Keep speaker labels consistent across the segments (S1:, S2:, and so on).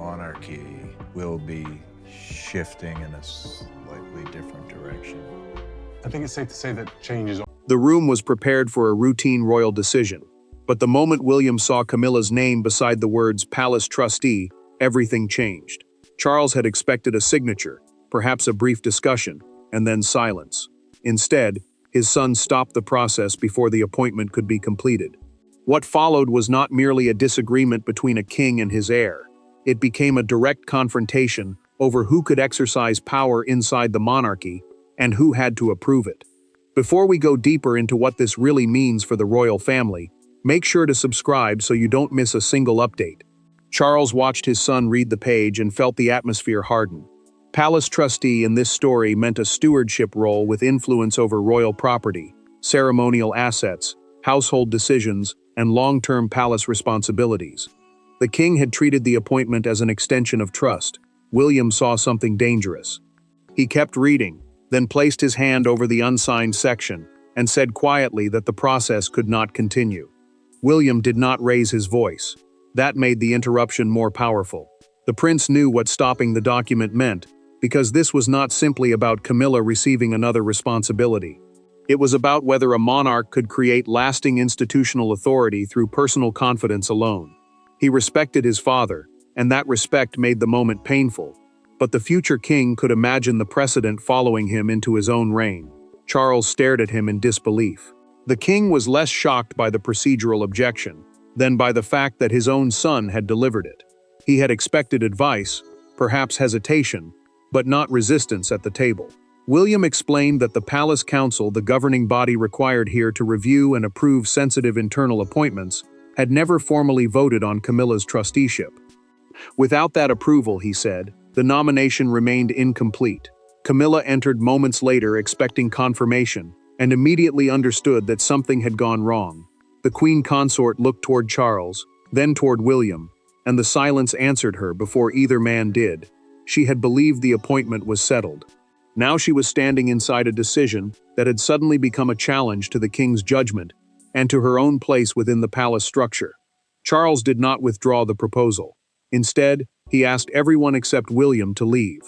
S1: monarchy will be shifting in a slightly different direction.
S2: I think it's safe to say that change is...
S3: The room was prepared for a routine royal decision, but the moment William saw Camilla's name beside the words Palace Trustee, everything changed. Charles had expected a signature, perhaps a brief discussion, and then silence. Instead, his son stopped the process before the appointment could be completed. What followed was not merely a disagreement between a king and his heir. It became a direct confrontation over who could exercise power inside the monarchy and who had to approve it. Before we go deeper into what this really means for the royal family, make sure to subscribe so you don't miss a single update. Charles watched his son read the page and felt the atmosphere harden. Palace Trustee in this story meant a stewardship role with influence over royal property, ceremonial assets, household decisions, and long-term palace responsibilities. The king had treated the appointment as an extension of trust. William saw something dangerous. He kept reading, then placed his hand over the unsigned section, and said quietly that the process could not continue. William did not raise his voice. That made the interruption more powerful. The prince knew what stopping the document meant, because this was not simply about Camilla receiving another responsibility. It was about whether a monarch could create lasting institutional authority through personal confidence alone. He respected his father, and that respect made the moment painful. But the future king could imagine the precedent following him into his own reign. Charles stared at him in disbelief. The king was less shocked by the procedural objection than by the fact that his own son had delivered it. He had expected advice, perhaps hesitation, but not resistance at the table. William explained that the Palace Council, the governing body required here to review and approve sensitive internal appointments, had never formally voted on Camilla's trusteeship. Without that approval, he said, the nomination remained incomplete. Camilla entered moments later expecting confirmation, and immediately understood that something had gone wrong. The queen consort looked toward Charles, then toward William, and the silence answered her before either man did. She had believed the appointment was settled. Now she was standing inside a decision that had suddenly become a challenge to the king's judgment and to her own place within the palace structure. Charles did not withdraw the proposal. Instead, he asked everyone except William to leave.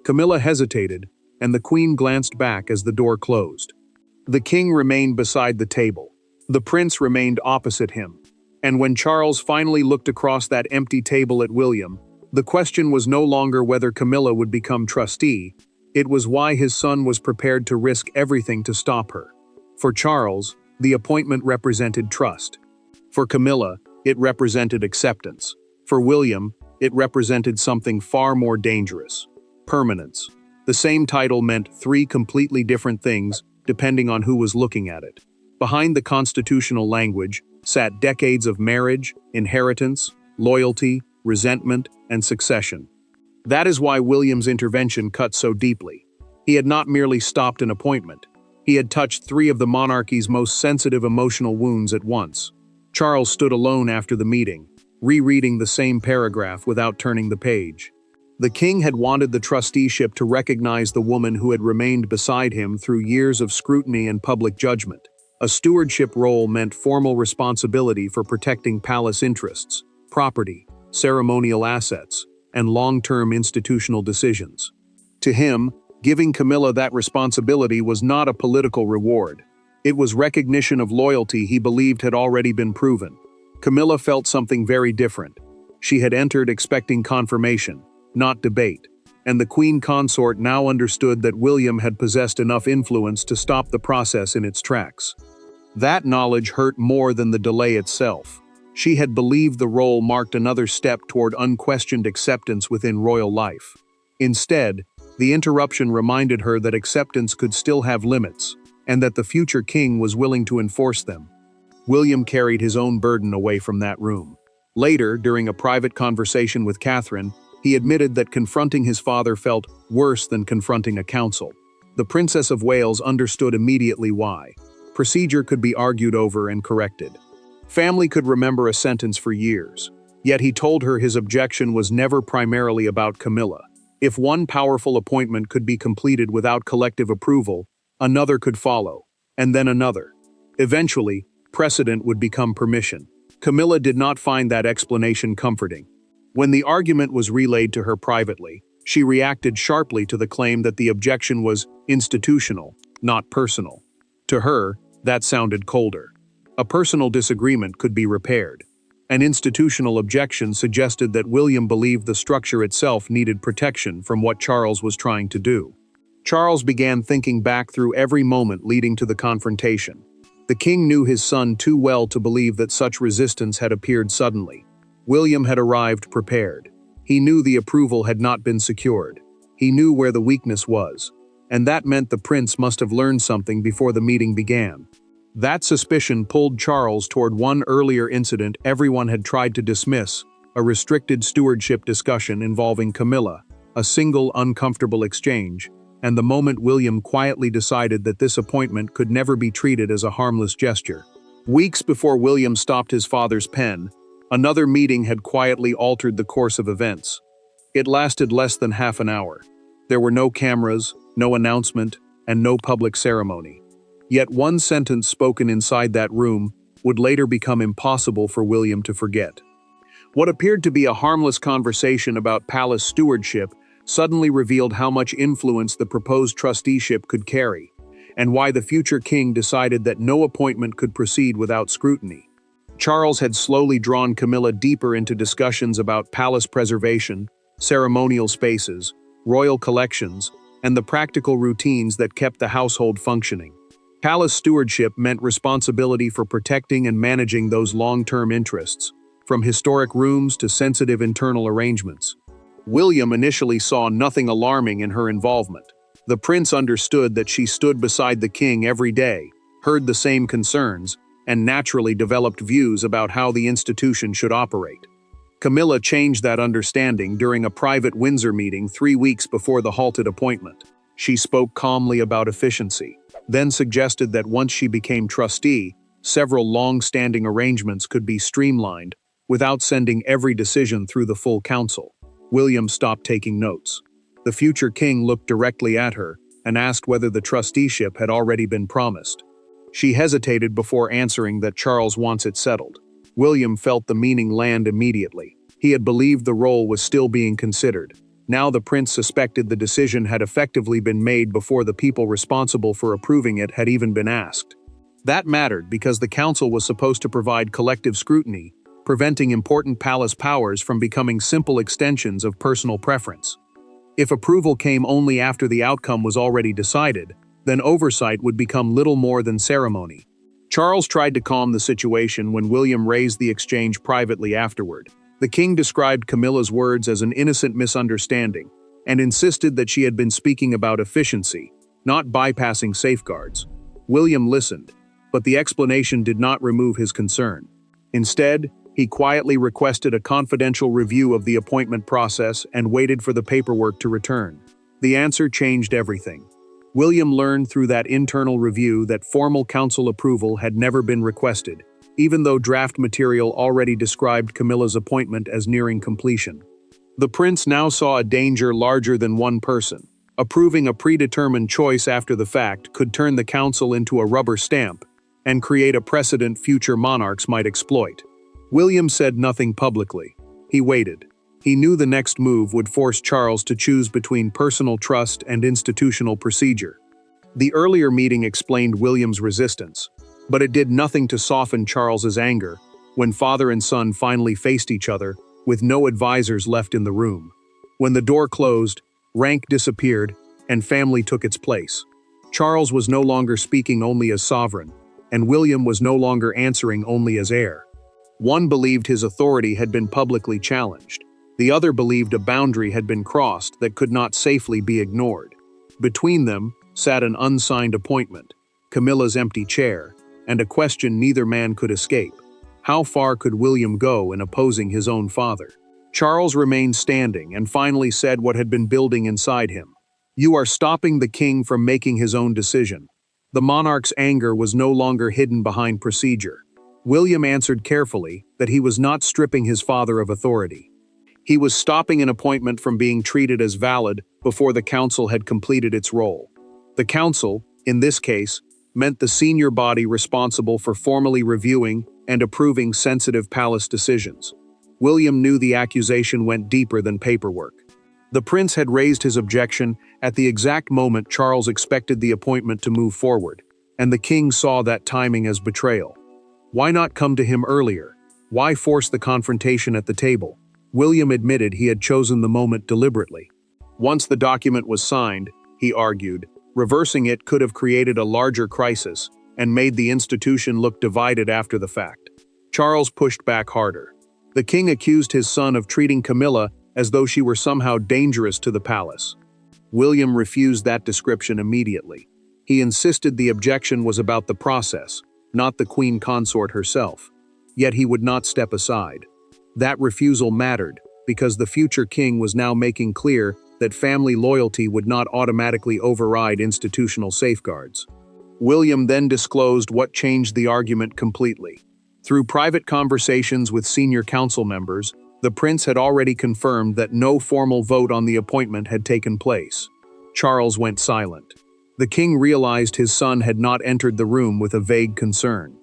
S3: Camilla hesitated, and the queen glanced back as the door closed. The king remained beside the table. The prince remained opposite him. And when Charles finally looked across that empty table at William, the question was no longer whether Camilla would become trustee. It was why his son was prepared to risk everything to stop her. For Charles, the appointment represented trust. For Camilla, it represented acceptance. For William, it represented something far more dangerous: permanence. The same title meant three completely different things depending on who was looking at it. Behind the constitutional language sat decades of marriage, inheritance, loyalty, resentment, and succession. That is why William's intervention cut so deeply. He had not merely stopped an appointment. He had touched three of the monarchy's most sensitive emotional wounds at once. Charles stood alone after the meeting, rereading the same paragraph without turning the page. The king had wanted the trusteeship to recognize the woman who had remained beside him through years of scrutiny and public judgment. A stewardship role meant formal responsibility for protecting palace interests, property, ceremonial assets, and long-term institutional decisions. To him, giving Camilla that responsibility was not a political reward. It was recognition of loyalty he believed had already been proven. Camilla felt something very different. She had entered expecting confirmation, not debate, and the queen consort now understood that William had possessed enough influence to stop the process in its tracks. That knowledge hurt more than the delay itself. She had believed the role marked another step toward unquestioned acceptance within royal life. Instead, the interruption reminded her that acceptance could still have limits, and that the future king was willing to enforce them. William carried his own burden away from that room. Later, during a private conversation with Catherine, he admitted that confronting his father felt worse than confronting a council. The Princess of Wales understood immediately why. Procedure could be argued over and corrected. Family could remember a sentence for years. Yet he told her his objection was never primarily about Camilla. If one powerful appointment could be completed without collective approval, another could follow, and then another. Eventually, precedent would become permission. Camilla did not find that explanation comforting. When the argument was relayed to her privately, she reacted sharply to the claim that the objection was institutional, not personal. To her, that sounded colder. A personal disagreement could be repaired. An institutional objection suggested that William believed the structure itself needed protection from what Charles was trying to do. Charles began thinking back through every moment leading to the confrontation. The king knew his son too well to believe that such resistance had appeared suddenly. William had arrived prepared. He knew the approval had not been secured. He knew where the weakness was. And that meant the prince must have learned something before the meeting began. That suspicion pulled Charles toward one earlier incident everyone had tried to dismiss, a restricted stewardship discussion involving Camilla, a single uncomfortable exchange, and the moment William quietly decided that this appointment could never be treated as a harmless gesture. Weeks before William stopped his father's pen, another meeting had quietly altered the course of events. It lasted less than half an hour. There were no cameras, no announcement, and no public ceremony. Yet one sentence spoken inside that room would later become impossible for William to forget. What appeared to be a harmless conversation about palace stewardship suddenly revealed how much influence the proposed trusteeship could carry, and why the future king decided that no appointment could proceed without scrutiny. Charles had slowly drawn Camilla deeper into discussions about palace preservation, ceremonial spaces, royal collections, and the practical routines that kept the household functioning. Palace stewardship meant responsibility for protecting and managing those long-term interests, from historic rooms to sensitive internal arrangements. William initially saw nothing alarming in her involvement. The prince understood that she stood beside the king every day, heard the same concerns, and naturally developed views about how the institution should operate. Camilla changed that understanding during a private Windsor meeting 3 weeks before the halted appointment. She spoke calmly about efficiency, then suggested that once she became trustee, several long-standing arrangements could be streamlined without sending every decision through the full council. William stopped taking notes. The future king looked directly at her and asked whether the trusteeship had already been promised. She hesitated before answering that Charles wants it settled. William felt the meaning land immediately. He had believed the role was still being considered. Now the prince suspected the decision had effectively been made before the people responsible for approving it had even been asked. That mattered because the council was supposed to provide collective scrutiny, preventing important palace powers from becoming simple extensions of personal preference. If approval came only after the outcome was already decided, then oversight would become little more than ceremony. Charles tried to calm the situation when William raised the exchange privately afterward. The king described Camilla's words as an innocent misunderstanding and insisted that she had been speaking about efficiency, not bypassing safeguards. William listened, but the explanation did not remove his concern. Instead, he quietly requested a confidential review of the appointment process and waited for the paperwork to return. The answer changed everything. William learned through that internal review that formal council approval had never been requested, even though draft material already described Camilla's appointment as nearing completion. The prince now saw a danger larger than one person. Approving a predetermined choice after the fact could turn the council into a rubber stamp and create a precedent future monarchs might exploit. William said nothing publicly. He waited. He knew the next move would force Charles to choose between personal trust and institutional procedure. The earlier meeting explained William's resistance, but it did nothing to soften Charles's anger when father and son finally faced each other, with no advisors left in the room. When the door closed, rank disappeared, and family took its place. Charles was no longer speaking only as sovereign, and William was no longer answering only as heir. One believed his authority had been publicly challenged. The other believed a boundary had been crossed that could not safely be ignored. Between them sat an unsigned appointment, Camilla's empty chair, and a question neither man could escape. How far could William go in opposing his own father? Charles remained standing and finally said what had been building inside him. "You are stopping the king from making his own decision." The monarch's anger was no longer hidden behind procedure. William answered carefully that he was not stripping his father of authority. He was stopping an appointment from being treated as valid before the council had completed its role. The council, in this case, meant the senior body responsible for formally reviewing and approving sensitive palace decisions. William knew the accusation went deeper than paperwork. The prince had raised his objection at the exact moment Charles expected the appointment to move forward, and the king saw that timing as betrayal. Why not come to him earlier? Why force the confrontation at the table? William admitted he had chosen the moment deliberately. Once the document was signed, he argued, reversing it could have created a larger crisis and made the institution look divided after the fact. Charles pushed back harder. The king accused his son of treating Camilla as though she were somehow dangerous to the palace. William refused that description immediately. He insisted the objection was about the process, not the queen consort herself. Yet he would not step aside. That refusal mattered, because the future king was now making clear that family loyalty would not automatically override institutional safeguards. William then disclosed what changed the argument completely. Through private conversations with senior council members, the prince had already confirmed that no formal vote on the appointment had taken place. Charles went silent. The king realized his son had not entered the room with a vague concern.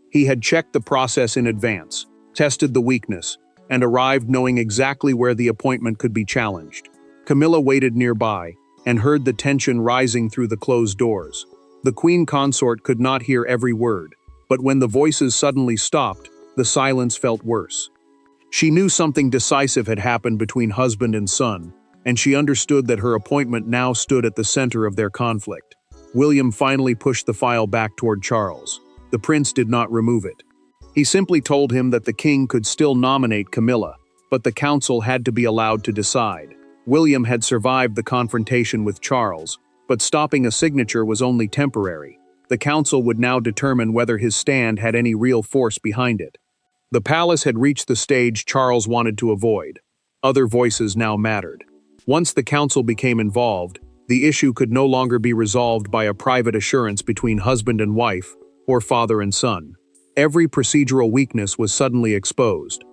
S3: He had checked the process in advance, tested the weakness, and arrived knowing exactly where the appointment could be challenged. Camilla waited nearby and heard the tension rising through the closed doors. The queen consort could not hear every word, but when the voices suddenly stopped, the silence felt worse. She knew something decisive had happened between husband and son, and she understood that her appointment now stood at the center of their conflict. William finally pushed the file back toward Charles. The prince did not remove it. He simply told him that the king could still nominate Camilla, but the council had to be allowed to decide. William had survived the confrontation with Charles, but stopping a signature was only temporary. The council would now determine whether his stand had any real force behind it. The palace had reached the stage Charles wanted to avoid. Other voices now mattered. Once the council became involved, the issue could no longer be resolved by a private assurance between husband and wife, or father and son. Every procedural weakness was suddenly exposed.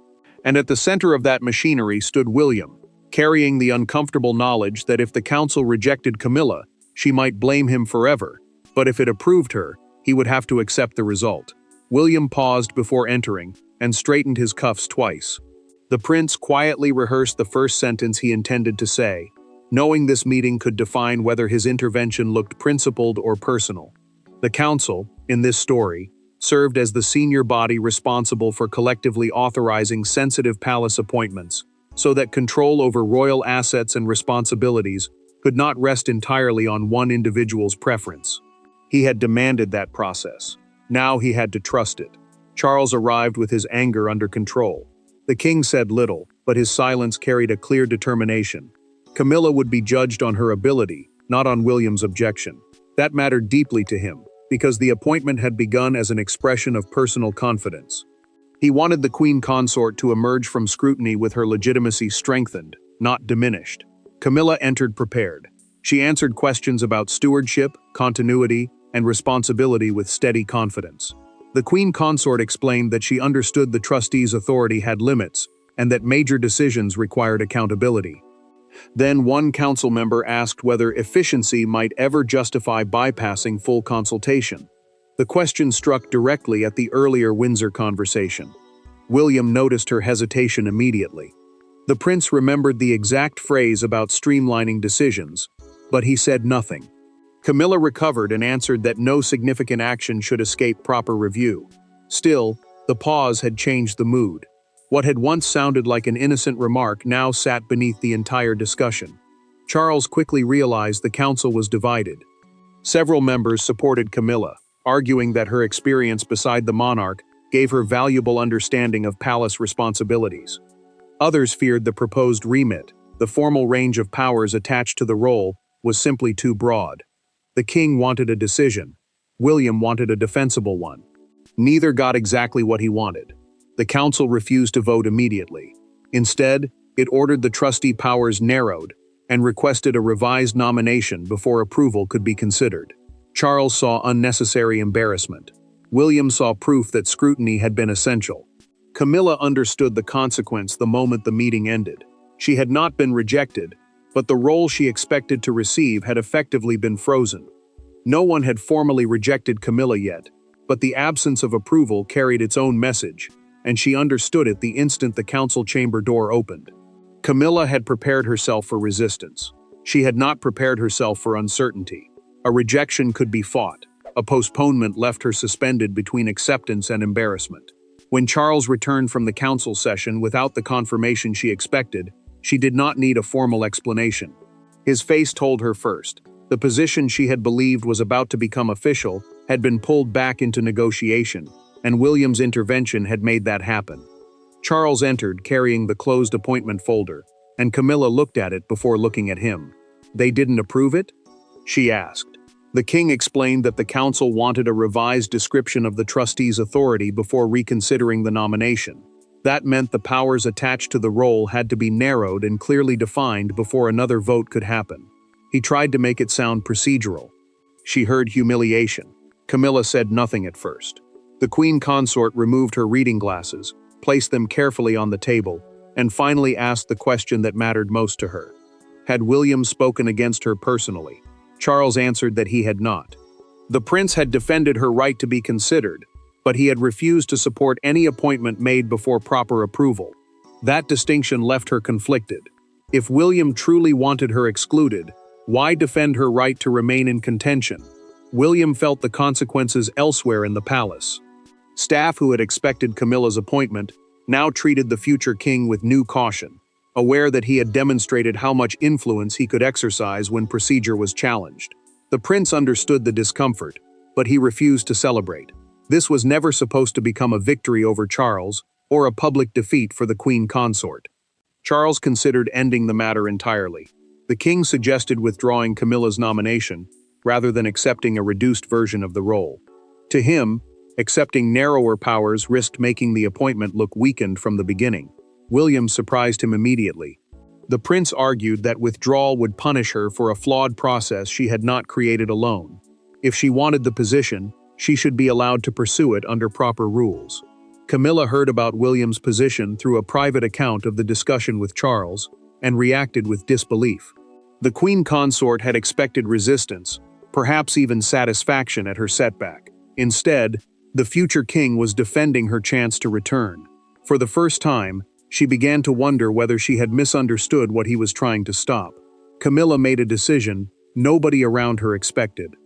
S3: And at the center of that machinery stood William, carrying the uncomfortable knowledge that if the council rejected Camilla, she might blame him forever, but if it approved her, he would have to accept the result. William paused before entering and straightened his cuffs twice. The prince quietly rehearsed the first sentence he intended to say, knowing this meeting could define whether his intervention looked principled or personal. The council, in this story, served as the senior body responsible for collectively authorizing sensitive palace appointments, so that control over royal assets and responsibilities could not rest entirely on one individual's preference. He had demanded that process. Now he had to trust it. Charles arrived with his anger under control. The king said little, but his silence carried a clear determination. Camilla would be judged on her ability, not on William's objection. That mattered deeply to him, because the appointment had begun as an expression of personal confidence. He wanted the queen consort to emerge from scrutiny with her legitimacy strengthened, not diminished. Camilla entered prepared. She answered questions about stewardship, continuity, and responsibility with steady confidence. The queen consort explained that she understood the trustees' authority had limits, and that major decisions required accountability. Then one council member asked whether efficiency might ever justify bypassing full consultation. The question struck directly at the earlier Windsor conversation. William noticed her hesitation immediately. The prince remembered the exact phrase about streamlining decisions, but he said nothing. Camilla recovered and answered that no significant action should escape proper review. Still, the pause had changed the mood. What had once sounded like an innocent remark now sat beneath the entire discussion. Charles quickly realized the council was divided. Several members supported Camilla, arguing that her experience beside the monarch gave her valuable understanding of palace responsibilities. Others feared the proposed remit, the formal range of powers attached to the role, was simply too broad. The king wanted a decision. William wanted a defensible one. Neither got exactly what he wanted. The council refused to vote immediately. Instead, it ordered the trustee powers narrowed and requested a revised nomination before approval could be considered. Charles saw unnecessary embarrassment. William saw proof that scrutiny had been essential. Camilla understood the consequence the moment the meeting ended. She had not been rejected, but the role she expected to receive had effectively been frozen. No one had formally rejected Camilla yet, but the absence of approval carried its own message, and she understood it the instant the council chamber door opened. Camilla had prepared herself for resistance. She had not prepared herself for uncertainty. A rejection could be fought. A postponement left her suspended between acceptance and embarrassment. When Charles returned from the council session without the confirmation she expected, she did not need a formal explanation. His face told her first. The position she had believed was about to become official had been pulled back into negotiation, and William's intervention had made that happen. Charles entered, carrying the closed appointment folder, and Camilla looked at it before looking at him. "They didn't approve it?" she asked. The king explained that the council wanted a revised description of the trustee's authority before reconsidering the nomination. That meant the powers attached to the role had to be narrowed and clearly defined before another vote could happen. He tried to make it sound procedural. She heard humiliation. Camilla said nothing at first. The queen consort removed her reading glasses, placed them carefully on the table, and finally asked the question that mattered most to her. Had William spoken against her personally? Charles answered that he had not. The prince had defended her right to be considered, but he had refused to support any appointment made before proper approval. That distinction left her conflicted. If William truly wanted her excluded, why defend her right to remain in contention? William felt the consequences elsewhere in the palace. Staff who had expected Camilla's appointment now treated the future king with new caution, aware that he had demonstrated how much influence he could exercise when procedure was challenged. The prince understood the discomfort, but he refused to celebrate. This was never supposed to become a victory over Charles or a public defeat for the queen consort. Charles considered ending the matter entirely. The king suggested withdrawing Camilla's nomination rather than accepting a reduced version of the role. To him, accepting narrower powers risked making the appointment look weakened from the beginning. William surprised him immediately. The prince argued that withdrawal would punish her for a flawed process she had not created alone. If she wanted the position, she should be allowed to pursue it under proper rules. Camilla heard about William's position through a private account of the discussion with Charles and reacted with disbelief. The queen consort had expected resistance, perhaps even satisfaction at her setback. Instead, the future king was defending her chance to return. For the first time, she began to wonder whether she had misunderstood what he was trying to stop. Camilla made a decision nobody around her expected.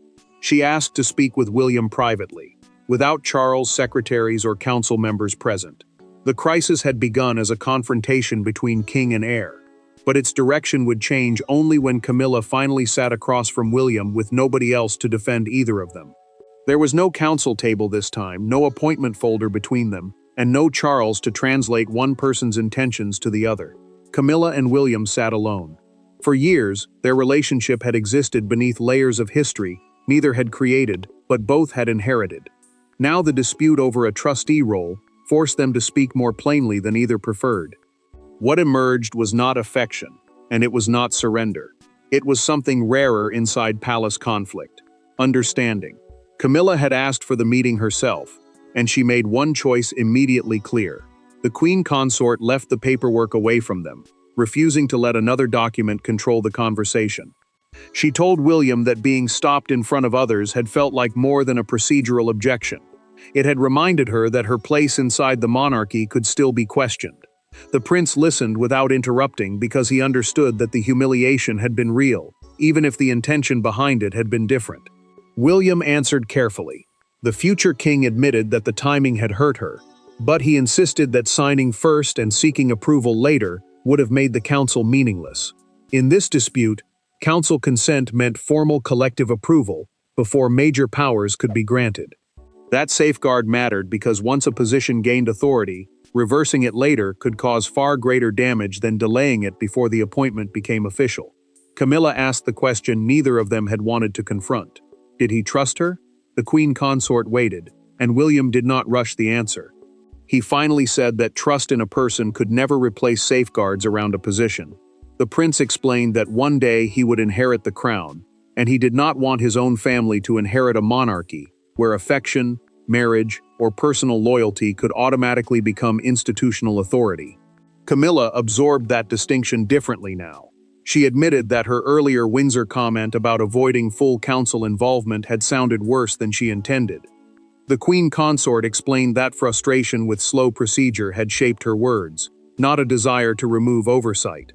S3: She asked to speak with William privately, without Charles' secretaries or council members present. The crisis had begun as a confrontation between king and heir, but its direction would change only when Camilla finally sat across from William with nobody else to defend either of them. There was no council table this time, no appointment folder between them, and no Charles to translate one person's intentions to the other. Camilla and William sat alone. For years, their relationship had existed beneath layers of history neither had created, but both had inherited. Now the dispute over a trustee role forced them to speak more plainly than either preferred. What emerged was not affection, and it was not surrender. It was something rarer inside palace conflict: understanding. Camilla had asked for the meeting herself, and she made one choice immediately clear. The queen consort left the paperwork away from them, refusing to let another document control the conversation. She told William that being stopped in front of others had felt like more than a procedural objection. It had reminded her that her place inside the monarchy could still be questioned. The prince listened without interrupting because he understood that the humiliation had been real, even if the intention behind it had been different. William answered carefully. The future king admitted that the timing had hurt her, but he insisted that signing first and seeking approval later would have made the council meaningless. In this dispute, council consent meant formal collective approval before major powers could be granted. That safeguard mattered because once a position gained authority, reversing it later could cause far greater damage than delaying it before the appointment became official. Camilla asked the question neither of them had wanted to confront. Did he trust her? The queen consort waited, and William did not rush the answer. He finally said that trust in a person could never replace safeguards around a position. The prince explained that one day he would inherit the crown, and he did not want his own family to inherit a monarchy where affection, marriage, or personal loyalty could automatically become institutional authority. Camilla absorbed that distinction differently now. She admitted that her earlier Windsor comment about avoiding full council involvement had sounded worse than she intended. The queen consort explained that frustration with slow procedure had shaped her words, not a desire to remove oversight.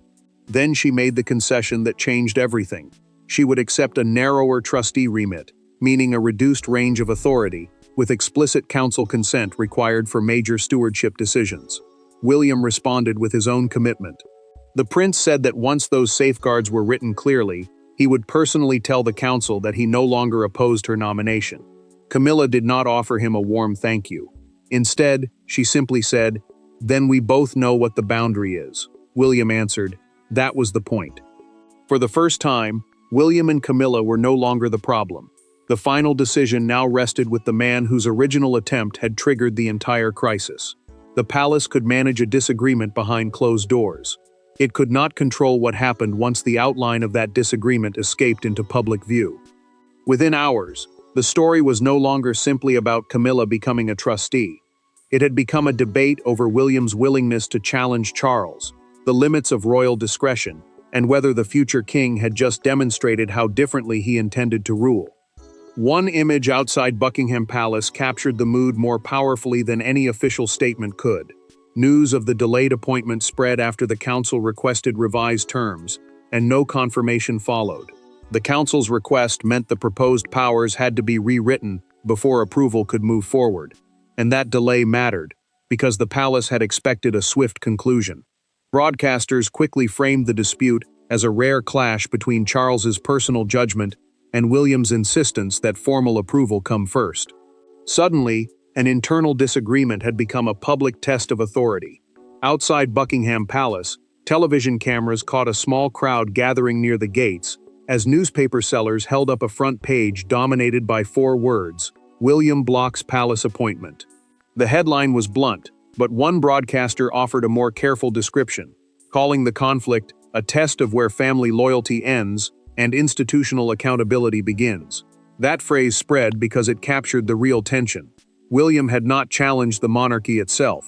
S3: Then she made the concession that changed everything. She would accept a narrower trustee remit, meaning a reduced range of authority, with explicit council consent required for major stewardship decisions. William responded with his own commitment. The prince said that once those safeguards were written clearly, he would personally tell the council that he no longer opposed her nomination. Camilla did not offer him a warm thank you. Instead, she simply said, "Then we both know what the boundary is." William answered, "That was the point." For the first time, William and Camilla were no longer the problem. The final decision now rested with the man whose original attempt had triggered the entire crisis. The palace could manage a disagreement behind closed doors. It could not control what happened once the outline of that disagreement escaped into public view. Within hours, the story was no longer simply about Camilla becoming a trustee. It had become a debate over William's willingness to challenge Charles, the limits of royal discretion, and whether the future king had just demonstrated how differently he intended to rule. One image outside Buckingham Palace captured the mood more powerfully than any official statement could. News of the delayed appointment spread after the council requested revised terms, and no confirmation followed. The council's request meant the proposed powers had to be rewritten before approval could move forward. And that delay mattered, because the palace had expected a swift conclusion. Broadcasters quickly framed the dispute as a rare clash between Charles's personal judgment and William's insistence that formal approval come first. Suddenly, an internal disagreement had become a public test of authority. Outside Buckingham Palace, television cameras caught a small crowd gathering near the gates as newspaper sellers held up a front page dominated by 4 words: "William blocks palace appointment." The headline was blunt, but one broadcaster offered a more careful description, calling the conflict a test of where family loyalty ends and institutional accountability begins. That phrase spread because it captured the real tension. William had not challenged the monarchy itself.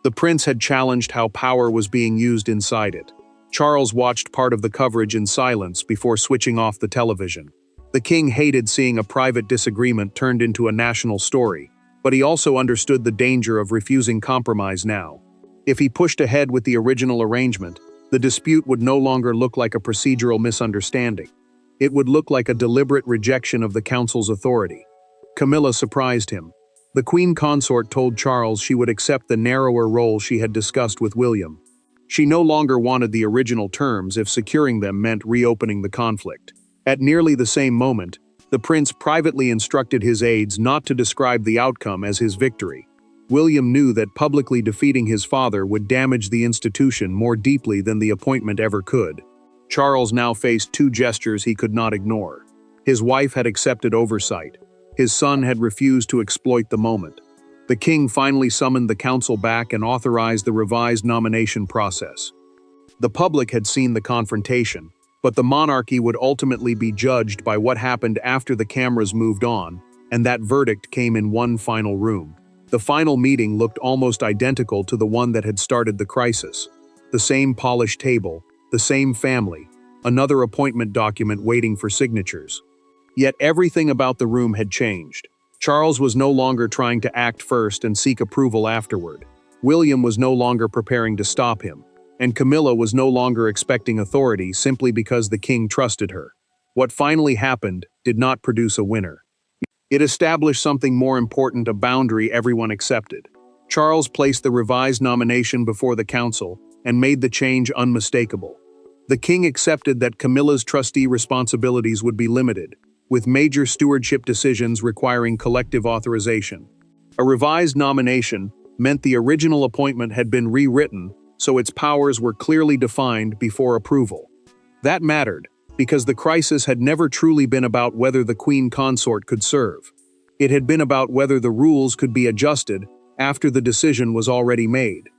S3: The prince had challenged how power was being used inside it. Charles watched part of the coverage in silence before switching off the television. The king hated seeing a private disagreement turned into a national story, but he also understood the danger of refusing compromise now. If he pushed ahead with the original arrangement, the dispute would no longer look like a procedural misunderstanding. It would look like a deliberate rejection of the council's authority. Camilla surprised him. The queen consort told Charles she would accept the narrower role she had discussed with William. She no longer wanted the original terms if securing them meant reopening the conflict. At nearly the same moment, the prince privately instructed his aides not to describe the outcome as his victory. William knew that publicly defeating his father would damage the institution more deeply than the appointment ever could. Charles now faced 2 gestures he could not ignore. His wife had accepted oversight. His son had refused to exploit the moment. The king finally summoned the council back and authorized the revised nomination process. The public had seen the confrontation, but the monarchy would ultimately be judged by what happened after the cameras moved on, and that verdict came in one final room. The final meeting looked almost identical to the one that had started the crisis. The same polished table, the same family, another appointment document waiting for signatures. Yet everything about the room had changed. Charles was no longer trying to act first and seek approval afterward. William was no longer preparing to stop him, and Camilla was no longer expecting authority simply because the king trusted her. What finally happened did not produce a winner. It established something more important, a boundary everyone accepted. Charles placed the revised nomination before the council and made the change unmistakable. The king accepted that Camilla's trustee responsibilities would be limited, with major stewardship decisions requiring collective authorization. A revised nomination meant the original appointment had been rewritten, so its powers were clearly defined before approval. That mattered, because the crisis had never truly been about whether the queen consort could serve. It had been about whether the rules could be adjusted after the decision was already made.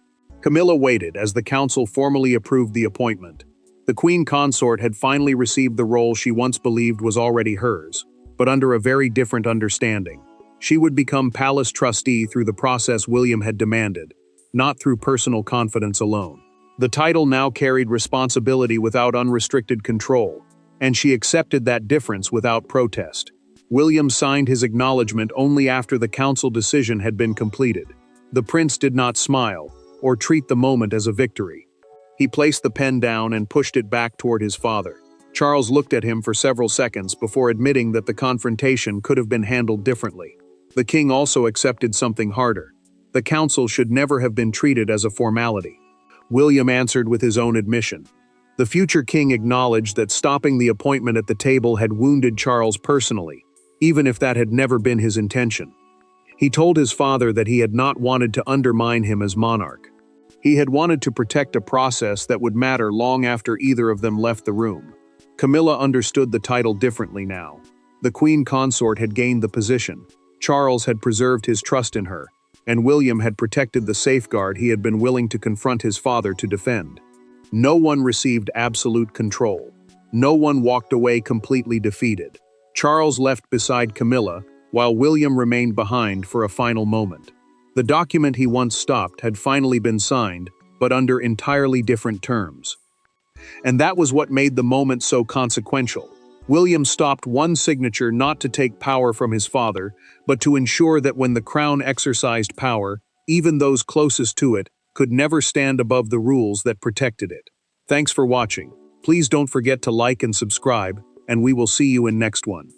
S3: Camilla waited as the council formally approved the appointment. The queen consort had finally received the role she once believed was already hers, but under a very different understanding. She would become Palace Trustee through the process William had demanded, not through personal confidence alone. The title now carried responsibility without unrestricted control, and she accepted that difference without protest. William signed his acknowledgement only after the council decision had been completed. The prince did not smile or treat the moment as a victory. He placed the pen down and pushed it back toward his father. Charles looked at him for several seconds before admitting that the confrontation could have been handled differently. The king also accepted something harder. The council should never have been treated as a formality. William answered with his own admission. The future king acknowledged that stopping the appointment at the table had wounded Charles personally, even if that had never been his intention. He told his father that he had not wanted to undermine him as monarch. He had wanted to protect a process that would matter long after either of them left the room. Camilla understood the title differently now. The queen consort had gained the position. Charles had preserved his trust in her, and William had protected the safeguard he had been willing to confront his father to defend. No one received absolute control. No one walked away completely defeated. Charles left beside Camilla, while William remained behind for a final moment. The document he once stopped had finally been signed, but under entirely different terms. And that was what made the moment so consequential. William stopped one signature not to take power from his father, but to ensure that when the crown exercised power, even those closest to it could never stand above the rules that protected it. Thanks for watching. Please don't forget to like and subscribe, and we will see you in next one.